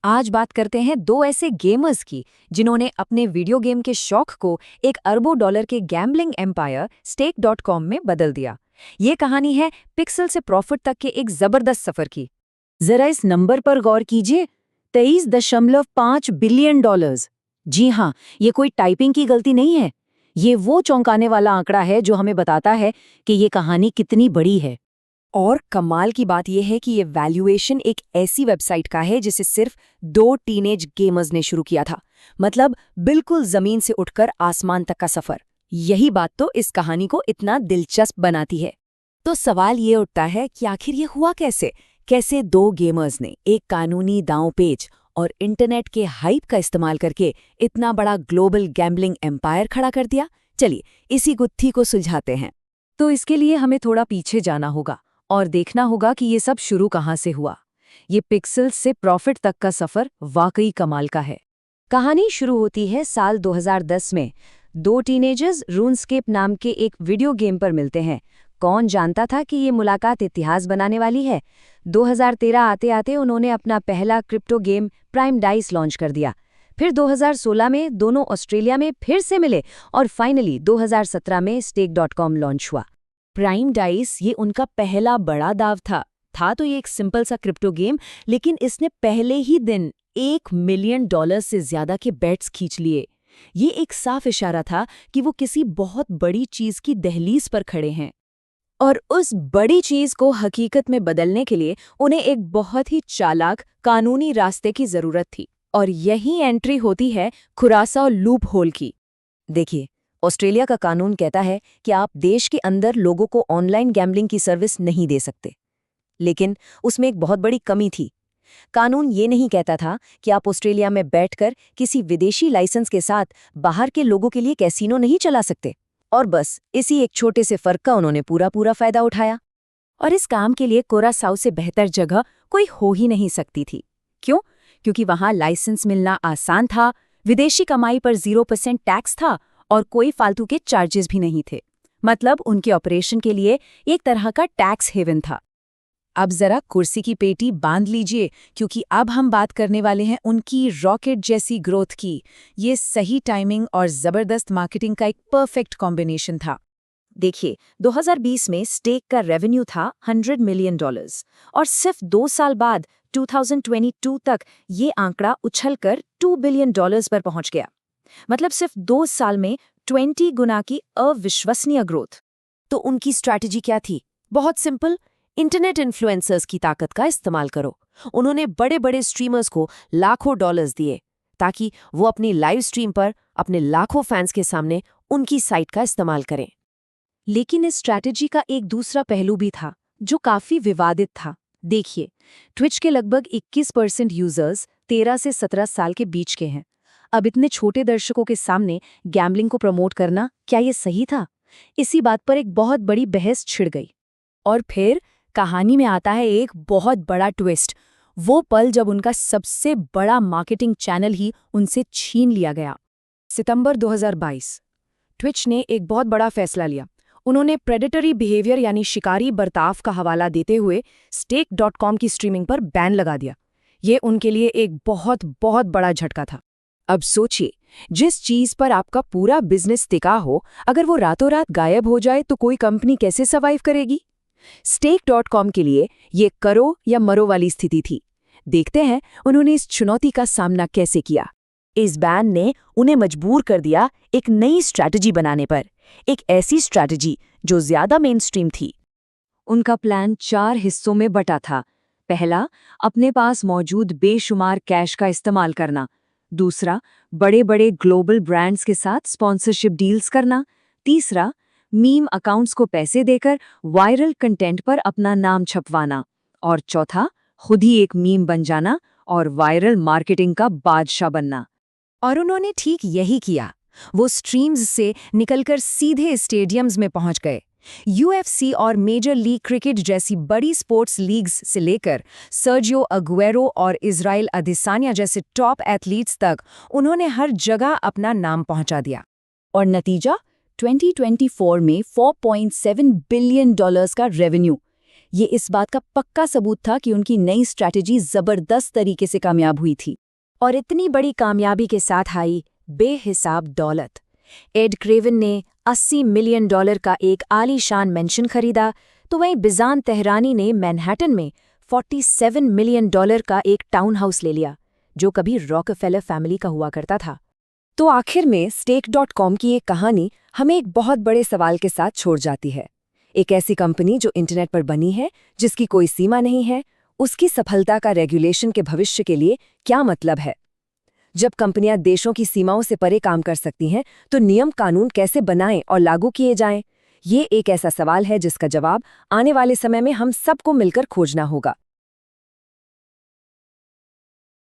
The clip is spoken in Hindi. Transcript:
आज बात करते हैं दो ऐसे गेमर्स की जिन्होंने अपने वीडियो गेम के शौक को एक अरबों डॉलर के गैम्बलिंग एम्पायर Stake.com में बदल दिया। ये कहानी है पिक्सल से प्रॉफिट तक के एक जबरदस्त सफर की। जरा इस नंबर पर गौर कीजिए, 23.5 बिलियन डॉलर्स। जी हाँ, ये कोई टाइपिंग की गलती नहीं है। ये वो चौंकाने वाला आंकड़ा है जो हमें बताता है कि ये कहानी कितनी बड़ी है। और कमाल की बात यह है कि ये वैल्यूएशन एक ऐसी वेबसाइट का है जिसे सिर्फ 2 टीनेज गेमर्स ने शुरू किया था। मतलब बिल्कुल जमीन से उठकर आसमान तक का सफर। यही बात तो इस कहानी को इतना दिलचस्प बनाती है। तो सवाल ये उठता है कि आखिर ये हुआ कैसे? कैसे 2 गेमर्स ने एक कानूनी दांवपेच और इंटरनेट के हाइप का इस्तेमाल करके इतना बड़ा ग्लोबल गैम्बलिंग एम्पायर खड़ा कर दिया? चलिए इसी गुत्थी को सुलझाते हैं। तो इसके लिए हमें थोड़ा पीछे जाना होगा और देखना होगा कि ये सब शुरू कहाँ से हुआ। ये पिक्सल से प्रॉफिट तक का सफर वाकई कमाल का है। कहानी शुरू होती है साल 2010 में। 2 टीनेजर्स रूनस्केप नाम के एक वीडियो गेम पर मिलते हैं। कौन जानता था कि ये मुलाकात इतिहास बनाने वाली है। 2013 आते आते उन्होंने अपना पहला crypto game prime dice launch कर दिया। फिर 2016 में दोनों ऑस्ट्रेलिया में फिर से मिले और फाइनली 2017 में Stake.com लॉन्च हुआ। प्राइम डाइस ये उनका पहला बड़ा दाव था तो ये एक सिंपल सा क्रिप्टो गेम, लेकिन इसने पहले ही दिन $1 मिलियन से ज्यादा के बेट्स खींच लिए। ये एक साफ इशारा था कि वो किसी बहुत बड़ी चीज की दहलीज पर खड़े हैं। और उस बड़ी चीज को हकीकत में बदलने के लिए उन्हें एक बहुत ही चालाक कानूनी रास्ते की जरूरत थी। और यही एंट्री होती है खुरासा लूप होल की। देखिए, ऑस्ट्रेलिया का कानून कहता है कि आप देश के अंदर लोगों को ऑनलाइन गैम्बलिंग की सर्विस नहीं दे सकते। लेकिन उसमें एक बहुत बड़ी कमी थी। कानून ये नहीं कहता था कि आप ऑस्ट्रेलिया में बैठकर किसी विदेशी लाइसेंस के साथ बाहर के लोगों के लिए कैसीनो नहीं चला सकते। और बस इसी एक छोटे से फर्क का उन्होंने पूरा फायदा उठाया। और इस काम के लिए कोरासाऊ से बेहतर जगह कोई हो ही नहीं सकती थी। क्यों? क्योंकि वहां लाइसेंस मिलना आसान था, विदेशी कमाई पर 0% टैक्स था और कोई फालतू के चार्जेस भी नहीं थे। मतलब उनके ऑपरेशन के लिए एक तरह का टैक्स हेवन था। अब जरा कुर्सी की पेटी बांध लीजिए, क्योंकि अब हम बात करने वाले हैं उनकी रॉकेट जैसी ग्रोथ की। ये सही टाइमिंग और जबरदस्त मार्केटिंग का एक परफेक्ट कॉम्बिनेशन था। देखिए, 2020 में स्टेक का रेवेन्यू था $100 मिलियन और सिर्फ 2 साल बाद 2022 तक ये आंकड़ा उछलकर $2 बिलियन पर पहुंच गया। मतलब सिर्फ 2 साल में 20 गुना की अविश्वसनीय ग्रोथ। तो उनकी स्ट्रैटेजी क्या थी? बहुत सिंपल, इंटरनेट इन्फ्लुएंसर्स की ताकत का इस्तेमाल करो। उन्होंने बड़े बड़े स्ट्रीमर्स को लाखों डॉलर्स दिए ताकि वो अपनी लाइव स्ट्रीम पर अपने लाखों फैंस के सामने उनकी साइट का इस्तेमाल करें। लेकिन इस स्ट्रैटेजी का एक दूसरा पहलू भी था जो काफी विवादित था। देखिए, ट्विच के लगभग 21% यूजर्स 13 से 17 साल के बीच के हैं। अब इतने छोटे दर्शकों के सामने गैम्बलिंग को प्रमोट करना, क्या ये सही था? इसी बात पर एक बहुत बड़ी बहस छिड़ गई। और फिर कहानी में आता है एक बहुत बड़ा ट्विस्ट, वो पल जब उनका सबसे बड़ा मार्केटिंग चैनल ही उनसे छीन लिया गया। सितंबर 2022, ट्विच ने एक बहुत बड़ा फैसला लिया। उन्होंने प्रेडेटरी बिहेवियर यानी शिकारी बर्ताव का हवाला देते हुए Stake.com की स्ट्रीमिंग पर बैन लगा दिया। ये उनके लिए एक बहुत बड़ा झटका था। अब सोचिए, जिस चीज पर आपका पूरा बिजनेस टिका हो, अगर वो रातों रात गायब हो जाए तो कोई कंपनी कैसे सर्वाइव करेगी? Stake.com के लिए ये करो या मरो वाली स्थिति थी। देखते हैं उन्होंने इस चुनौती का सामना कैसे किया। इस बैन ने उन्हें मजबूर कर दिया एक नई स्ट्रैटेजी बनाने पर, एक ऐसी स्ट्रैटेजी जो ज्यादा मेनस्ट्रीम थी। उनका प्लान 4 हिस्सों में बटा था। पहला, अपने पास मौजूद बेशुमार कैश का इस्तेमाल करना। दूसरा, बड़े बड़े ग्लोबल ब्रांड्स के साथ स्पॉन्सरशिप डील्स करना। तीसरा, मीम अकाउंट्स को पैसे देकर वायरल कंटेंट पर अपना नाम छपवाना। और चौथा, खुद ही एक मीम बन जाना और वायरल मार्केटिंग का बादशाह बनना। और उन्होंने ठीक यही किया। वो स्ट्रीम्स से निकलकर सीधे स्टेडियम्स में पहुंच गए। UFC और मेजर लीग क्रिकेट जैसी बड़ी स्पोर्ट्स लीग्स से लेकर सर्जियो अगुएरो और इज़राइल अदेसानिया जैसे टॉप एथलीट्स तक उन्होंने हर जगह अपना नाम पहुंचा दिया। और नतीजा, 2024 में $4.7 बिलियन का रेवेन्यू। ये इस बात का पक्का सबूत था कि उनकी नई स्ट्रैटेजी जबरदस्त तरीके से कामयाब हुई थी। और इतनी बड़ी कामयाबी के साथ आई बेहिसाब दौलत। एड क्रेवन ने $80 मिलियन का एक आलीशान मेंशन खरीदा, तो वहीं बिजान तेहरानी ने मैनहट्टन में $47 मिलियन का एक टाउन हाउस ले लिया, जो कभी रॉकफेलर फैमिली का हुआ करता था। तो आखिर में Stake.com की एक कहानी हमें एक बहुत बड़े सवाल के साथ छोड़ जाती है। एक ऐसी कंपनी जो इंटरनेट पर बनी है, जिसकी कोई सीमा नहीं है, उसकी सफलता का रेगुलेशन के भविष्य के लिए क्या मतलब है? जब कंपनियां देशों की सीमाओं से परे काम कर सकती हैं, तो नियम कानून कैसे बनाएं और लागू किए जाएं? ये एक ऐसा सवाल है जिसका जवाब आने वाले समय में हम सबको मिलकर खोजना होगा।